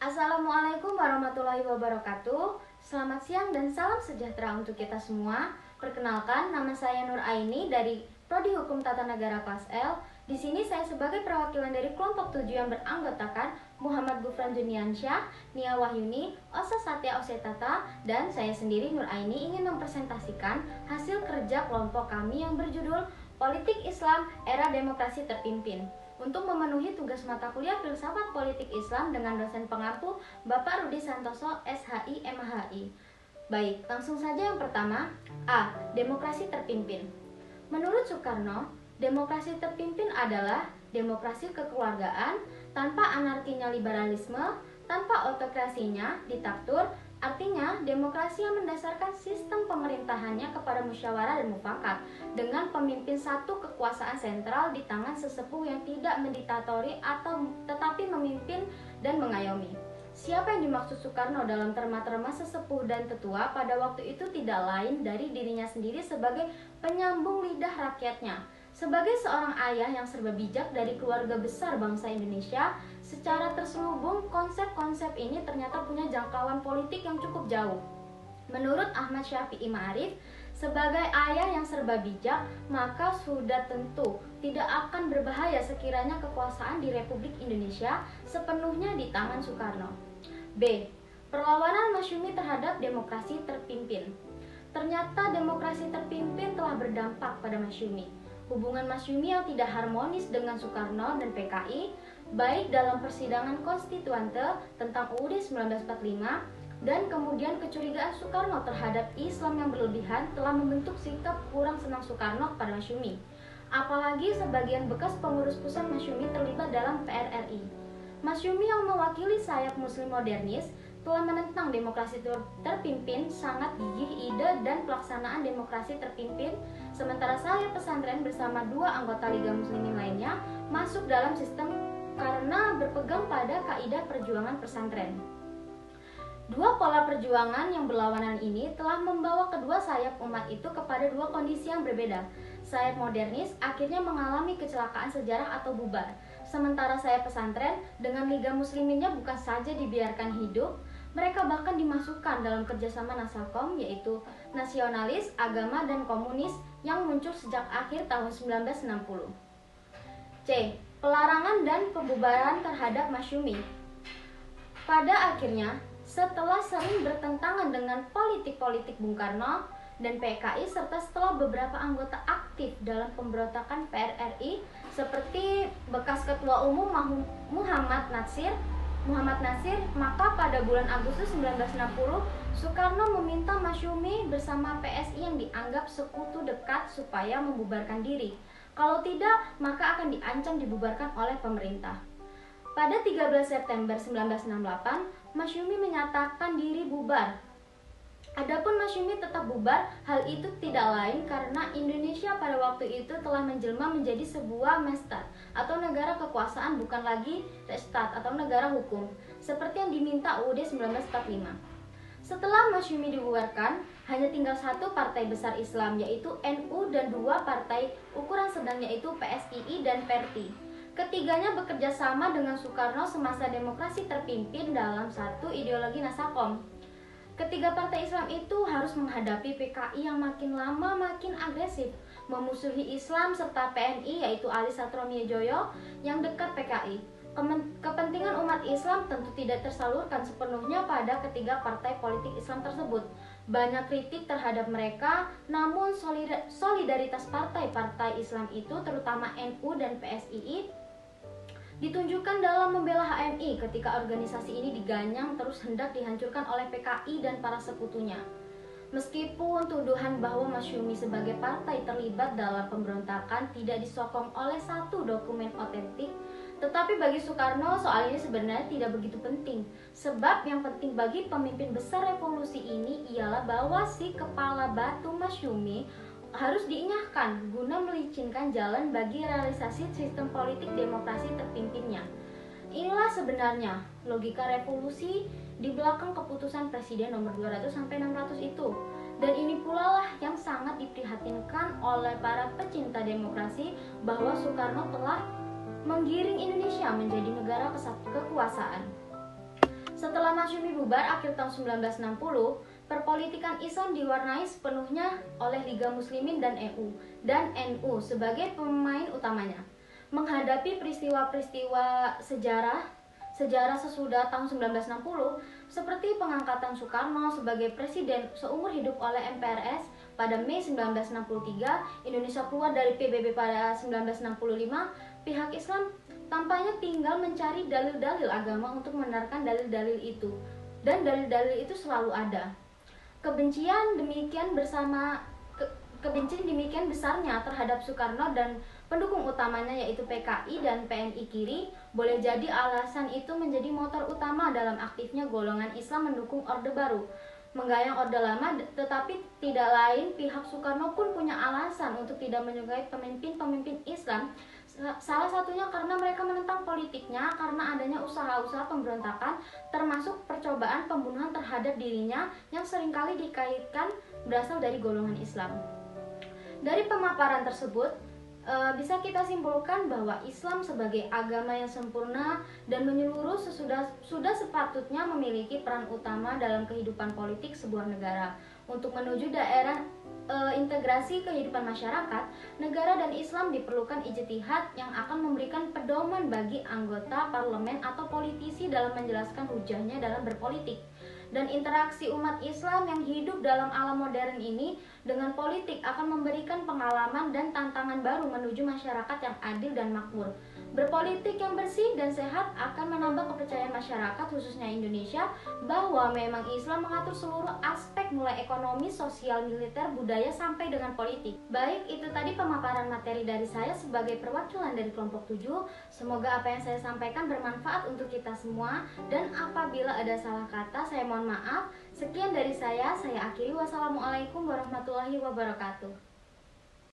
Assalamualaikum warahmatullahi wabarakatuh. Selamat siang dan salam sejahtera untuk kita semua. Perkenalkan, nama saya Nur Aini dari Prodi Hukum Tata Negara kelas L. Di sini saya sebagai perwakilan dari kelompok 7 yang beranggotakan Muhammad Gufran Juniansyah, Nia Wahyuni, Osa Satya Osetata, dan saya sendiri Nur Aini ingin mempresentasikan hasil kerja kelompok kami yang berjudul Politik Islam Era Demokrasi Terpimpin untuk memenuhi tugas mata kuliah Filsafat Politik Islam dengan dosen pengampu Bapak Rudi Santoso, SHI, MHI. Baik, langsung saja yang pertama. A. Demokrasi terpimpin. Menurut Soekarno, demokrasi terpimpin adalah demokrasi kekeluargaan tanpa anarkinya liberalisme, tanpa autokrasinya diktatur. Artinya, demokrasi yang mendasarkan sistem pemerintahannya kepada musyawarah dan mufakat dengan pemimpin satu kekuasaan sentral di tangan sesepuh yang tidak mendiktatori atau tetapi memimpin dan mengayomi. Siapa yang dimaksud Soekarno dalam terma-terma sesepuh dan tetua pada waktu itu tidak lain dari dirinya sendiri sebagai penyambung lidah rakyatnya. Sebagai seorang ayah yang serba bijak dari keluarga besar bangsa Indonesia, secara terselubung konsep-konsep ini ternyata punya jangkauan politik yang cukup jauh. Menurut Ahmad Syafi'i Ma'arif, sebagai ayah yang serba bijak, maka sudah tentu tidak akan berbahaya sekiranya kekuasaan di Republik Indonesia sepenuhnya di tangan Soekarno. B. Perlawanan Masyumi terhadap demokrasi terpimpin. Ternyata demokrasi terpimpin telah berdampak pada Masyumi. Hubungan Masyumi yang tidak harmonis dengan Soekarno dan PKI, baik dalam persidangan konstituante tentang UUD 1945 dan kemudian kecurigaan Soekarno terhadap Islam yang berlebihan telah membentuk sikap kurang senang Soekarno kepada Masyumi. Apalagi sebagian bekas pengurus pusat Masyumi terlibat dalam PRRI. Masyumi yang mewakili sayap Muslim modernis telah menentang demokrasi terpimpin, sangat gigih ide dan pelaksanaan demokrasi terpimpin, sementara saya pesantren bersama dua anggota Liga Muslimin lainnya masuk dalam sistem karena berpegang pada kaidah perjuangan pesantren. Dua pola perjuangan yang berlawanan ini telah membawa kedua sayap umat itu kepada dua kondisi yang berbeda. Sayap modernis akhirnya mengalami kecelakaan sejarah atau bubar, sementara sayap pesantren dengan Liga Musliminnya bukan saja dibiarkan hidup, mereka bahkan dimasukkan dalam kerjasama Nasakom, yaitu nasionalis, agama, dan komunis yang muncul sejak akhir tahun 1960. C. Pelarangan dan pembubaran terhadap Masyumi. Pada akhirnya, setelah sering bertentangan dengan politik-politik Bung Karno dan PKI serta setelah beberapa anggota aktif dalam pemberontakan PRRI seperti bekas Ketua Umum Muhammad Nasir, maka pada bulan Agustus 1960 Soekarno meminta Masyumi bersama PSI yang dianggap sekutu dekat supaya membubarkan diri. Kalau tidak, maka akan diancam dibubarkan oleh pemerintah. Pada 13 September 1968, Masyumi menyatakan diri bubar. Adapun Masyumi tetap bubar, hal itu tidak lain karena Indonesia pada waktu itu telah menjelma menjadi sebuah mestat atau negara kekuasaan, bukan lagi restat atau negara hukum, seperti yang diminta UUD 1945. Setelah Masyumi dibubarkan, hanya tinggal satu partai besar Islam yaitu NU dan dua partai ukuran sedang yaitu PSII dan PERTI. Ketiganya bekerja sama dengan Soekarno semasa demokrasi terpimpin dalam satu ideologi Nasakom. Ketiga partai Islam itu harus menghadapi PKI yang makin lama makin agresif, memusuhi Islam serta PNI yaitu Ali Satromiejoyo yang dekat PKI. Kepentingan umat Islam tentu tidak tersalurkan sepenuhnya pada ketiga partai politik Islam tersebut. Banyak kritik terhadap mereka, namun solidaritas partai-partai Islam itu terutama NU dan PSII ditunjukkan dalam membela HMI ketika organisasi ini diganyang terus hendak dihancurkan oleh PKI dan para sekutunya. Meskipun tuduhan bahwa Masyumi sebagai partai terlibat dalam pemberontakan tidak disokong oleh satu dokumen otentik, tetapi bagi Soekarno soal ini sebenarnya tidak begitu penting. Sebab yang penting bagi pemimpin besar revolusi ini ialah bahwa si kepala batu Masyumi harus diinyahkan guna melicinkan jalan bagi realisasi sistem politik demokrasi terpimpinnya. Inilah sebenarnya logika revolusi di belakang keputusan Presiden nomor 200-600 itu. Dan ini pula lah yang sangat diprihatinkan oleh para pecinta demokrasi bahwa Soekarno telah menggiring Indonesia menjadi negara kekuasaan. Setelah Masyumi bubar akhir tahun 1960, perpolitikan Islam diwarnai sepenuhnya oleh Liga Muslimin dan NU sebagai pemain utamanya. Menghadapi peristiwa-peristiwa sejarah sesudah tahun 1960 seperti pengangkatan Soekarno sebagai presiden seumur hidup oleh MPRS pada Mei 1963, Indonesia keluar dari PBB pada 1965, pihak Islam tampaknya tinggal mencari dalil-dalil agama untuk membenarkan dalil-dalil itu, dan dalil-dalil itu selalu ada. Kebencian demikian besarnya terhadap Soekarno dan pendukung utamanya yaitu PKI dan PNI kiri, boleh jadi alasan itu menjadi motor utama dalam aktifnya golongan Islam mendukung Orde Baru, menggayang Orde Lama. Tetapi tidak lain pihak Soekarno pun punya alasan untuk tidak menyukai pemimpin-pemimpin Islam. Salah satunya karena mereka menentang politiknya, karena adanya usaha-usaha pemberontakan, termasuk percobaan pembunuhan terhadap dirinya yang seringkali dikaitkan berasal dari golongan Islam. Dari pemaparan tersebut, bisa kita simpulkan bahwa Islam sebagai agama yang sempurna dan menyeluruh sudah sepatutnya memiliki peran utama dalam kehidupan politik sebuah negara. Untuk menuju daerah integrasi kehidupan masyarakat, negara dan Islam diperlukan ijtihad yang akan memberikan pedoman bagi anggota parlemen atau politisi dalam menjelaskan hujahnya dalam berpolitik. Dan interaksi umat Islam yang hidup dalam alam modern ini dengan politik akan memberikan pengalaman dan tantangan baru menuju masyarakat yang adil dan makmur. Berpolitik yang bersih dan sehat akan menambah kepercayaan masyarakat, khususnya Indonesia, bahwa memang Islam mengatur seluruh aspek mulai ekonomi, sosial, militer, budaya, sampai dengan politik. Baik, itu tadi pemaparan materi dari saya sebagai perwakilan dari kelompok 7. Semoga apa yang saya sampaikan bermanfaat untuk kita semua, dan apabila ada salah kata saya mohon maaf. Sekian dari saya akhiri. Wassalamualaikum warahmatullahi wabarakatuh.